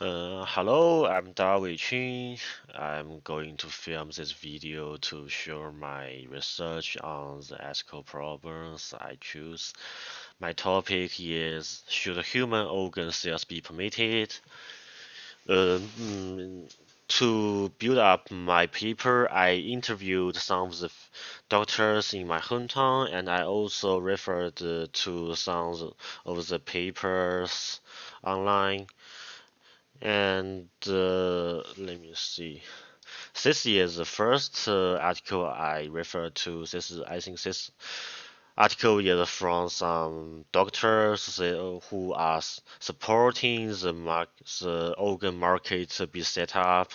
Hello, I'm Darwei Qin. I'm going to film this video to show my research on the ethical problems I choose. My topic is, should human organ sales be permitted? To build up my paper, I interviewed some of the doctors in my hometown, and I also referred to some of the papers online. And let me see. This is the first article I refer to. I think this article is from some doctors who are supporting the organ market to be set up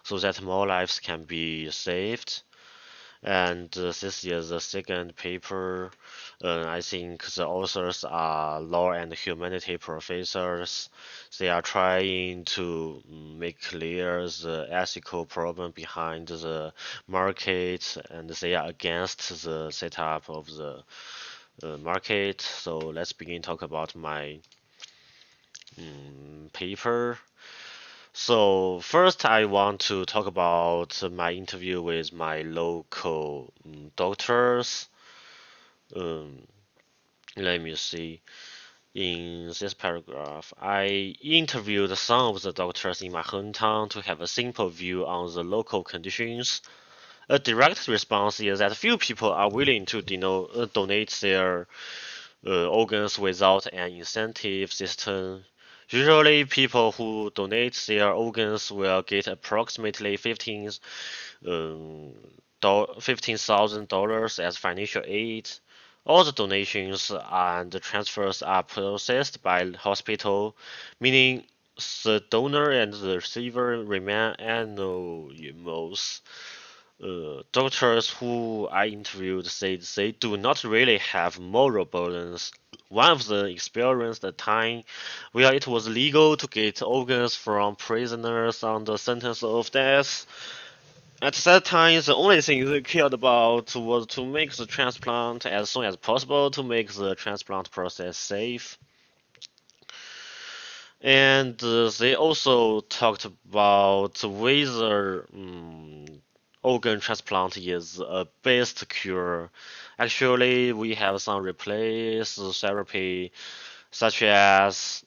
so that more lives can be saved. And this is the second paper. I think the authors are law and humanity professors. They are trying to make clear the ethical problem behind the market, and they are against the setup of the market. So let's begin talk about my paper. So first, I want to talk about my interview with my local doctors. Um, Let me see. In this paragraph, I interviewed some of the doctors in my hometown to have a simple view on the local conditions. A direct response is that few people are willing to donate their organs without an incentive system. Usually, people who donate their organs will get approximately um, $15,000 as financial aid. All the donations and transfers are processed by the hospital, meaning the donor and the receiver remain anonymous. Doctors who I interviewed said they do not really have moral burdens. One of them experienced a time where it was legal to get organs from prisoners under sentence of death. At that time, the only thing they cared about was to make the transplant as soon as possible to make the transplant process safe. And they also talked about whether organ transplant is a best cure. Actually, we have some replace therapy, such as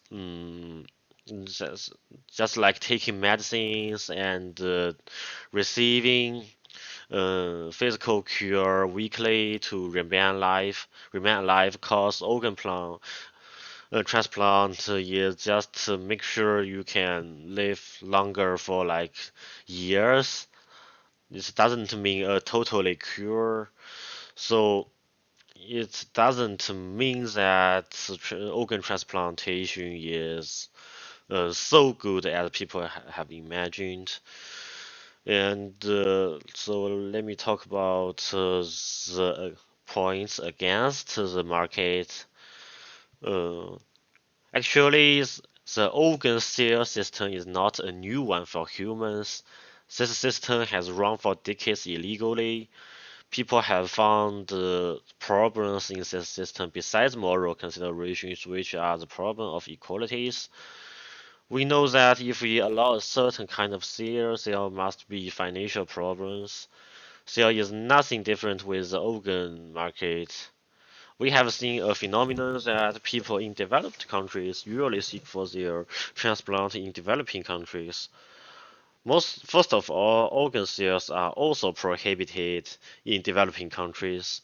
just, just like taking medicines and receiving physical cure weekly to remain alive. Cause organ transplant is just to make sure you can live longer for like years. This doesn't mean a totally cure. So it doesn't mean that organ transplantation is so good as people have imagined. And so let me talk about the points against the market. Uh, Actually, the organ sale system is not a new one for humans. This system has run for decades illegally. People have found problems in this system besides moral considerations, which are the problem of equalities. We know that if we allow a certain kind of sale, there must be financial problems. There is nothing different with the organ market. We have seen a phenomenon that people in developed countries usually seek for their transplant in developing countries. First of all, organ sales are also prohibited in developing countries,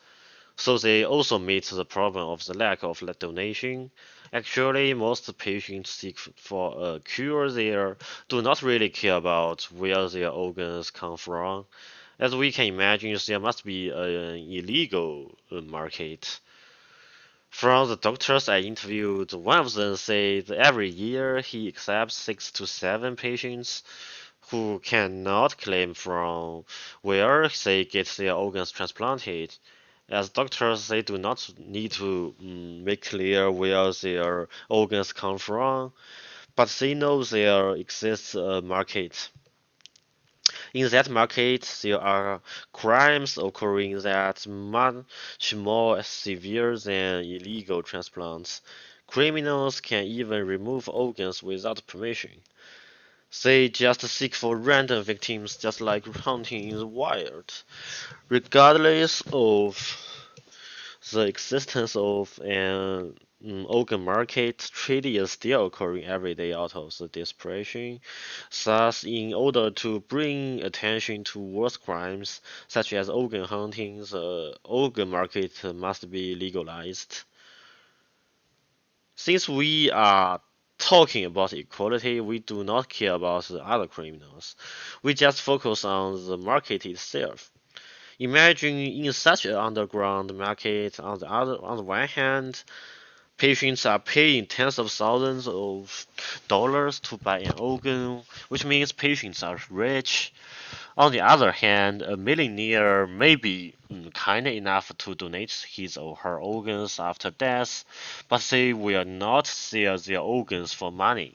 so they also meet the problem of the lack of donation. Actually, most patients seek for a cure there do not really care about where their organs come from. As we can imagine, there must be an illegal market. From the doctors I interviewed, one of them said every year he accepts 6 to 7 patients who cannot claim from where they get their organs transplanted. As doctors, they do not need to make clear where their organs come from, but they know there exists a market. In that market, there are crimes occurring that much more severe than illegal transplants. Criminals can even remove organs without permission. They just seek for random victims, just like hunting in the wild, regardless of the existence of an organ market. Trading is still occurring every day out of the desperation. Thus, in order to bring attention to worse crimes, such as organ hunting, the organ market must be legalized. Since we are talking about equality, we do not care about the other criminals. We just focus on the market itself. Imagine in such an underground market, on the one hand, patients are paying tens of thousands of dollars to buy an organ, which means patients are rich. On the other hand, a millionaire may be kind enough to donate his or her organs after death, but they will not sell their organs for money.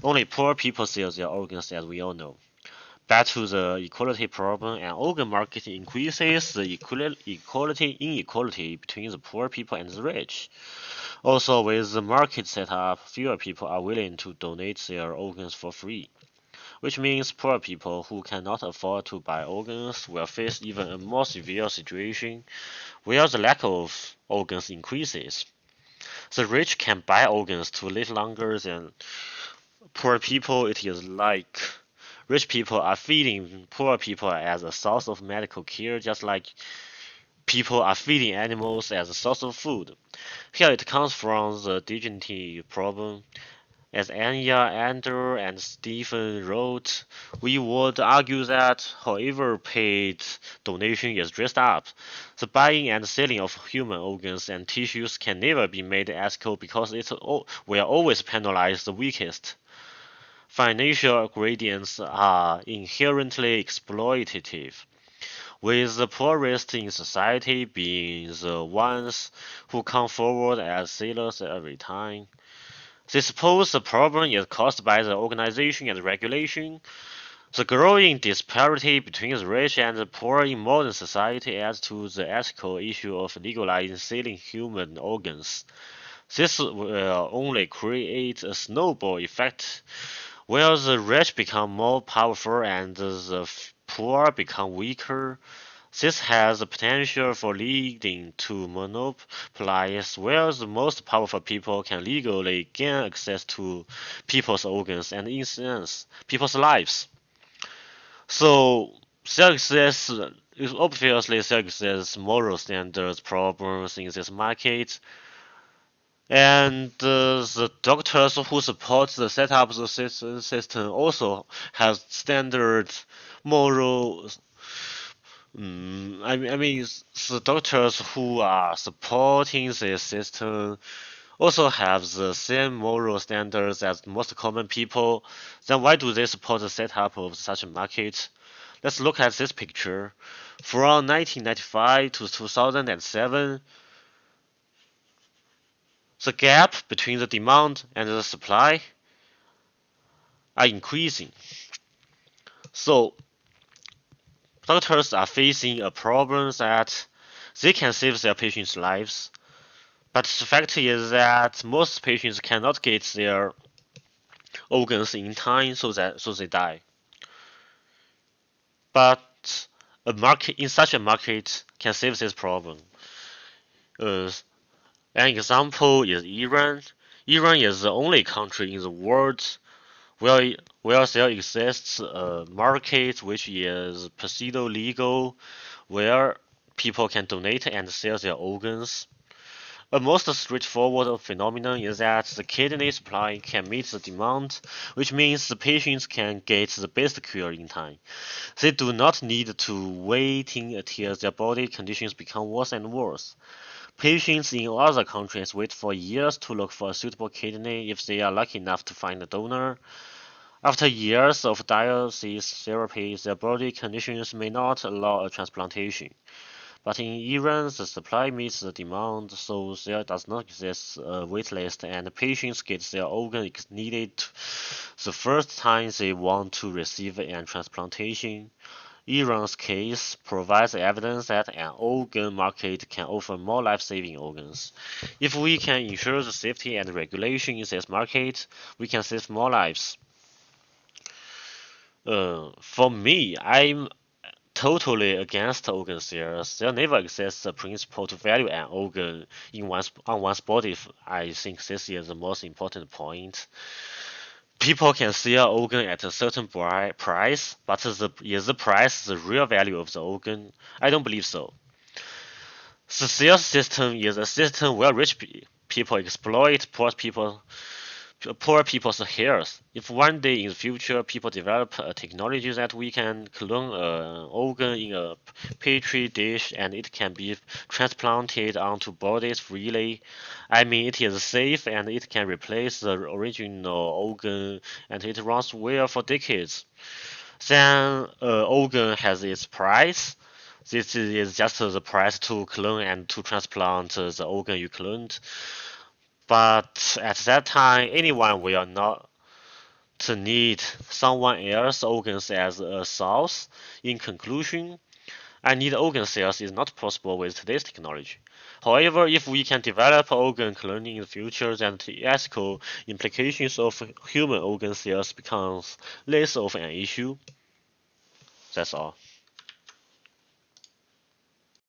Only poor people sell their organs, as we all know. Back to the equality problem, an organ market increases the inequality between the poor people and the rich. Also, with the market set up, fewer people are willing to donate their organs for free, which means poor people who cannot afford to buy organs will face even a more severe situation where the lack of organs increases. The rich can buy organs to live longer than poor people. It is like rich people are feeding poor people as a source of medical care, just like people are feeding animals as a source of food. Here it comes from the dignity problem. As Anya, Andrew, and Stephen wrote, we would argue that however paid donation is dressed up, the buying and selling of human organs and tissues can never be made ethical because it will always penalize the weakest. Financial gradients are inherently exploitative, with the poorest in society being the ones who come forward as sailors every time. They suppose the problem is caused by the organization and regulation. The growing disparity between the rich and the poor in modern society adds to the ethical issue of legalizing selling human organs. This will only create a snowball effect where the rich become more powerful and the poor become weaker. This has the potential for leading to monopolies where the most powerful people can legally gain access to people's organs and influence people's lives. So, success is obviously success moral standards problems in this market, and the doctors who support the setup of the system also have standard moral. I mean, the doctors who are supporting this system also have the same moral standards as most common people. Then why do they support the setup of such a market? Let's look at this picture. From 1995 to 2007, the gap between the demand and the supply are increasing. So doctors are facing a problem that they can save their patients' lives, but the fact is that most patients cannot get their organs in time, so they die. But a market in such a market can save this problem. Uh, an example is Iran. Iran is the only country in the world where there exists a market which is pseudo legal, where people can donate and sell their organs. A most straightforward phenomenon is that the kidney supply can meet the demand, which means the patients can get the best cure in time. They do not need to waiting until their body conditions become worse and worse. Patients in other countries wait for years to look for a suitable kidney if they are lucky enough to find a donor. After years of dialysis therapy, their body conditions may not allow a transplantation. But in Iran, the supply meets the demand, so there does not exist a waitlist, and patients get their organ needed the first time they want to receive an transplantation. Iran's case provides evidence that an organ market can offer more life-saving organs. If we can ensure the safety and regulation in this market, we can save more lives. For me, I'm totally against organ sales. There never exists a principle to value an organ on one's body. I think this is the most important point. People can sell organ at a certain price, but is the price the real value of the organ? I don't believe so. The sales system is a system where rich people exploit poor people's health. If one day in the future people develop a technology that we can clone an organ in a petri dish and it can be transplanted onto bodies freely, I mean it is safe and it can replace the original organ and it runs well for decades, then organ has its price. This is just the price to clone and to transplant the organ you cloned. But at that time, anyone will not need someone else's organs as a source. In conclusion, I need organ sales is not possible with today's technology. However, if we can develop organ cloning in the future, then the ethical implications of human organ sales becomes less of an issue. That's all.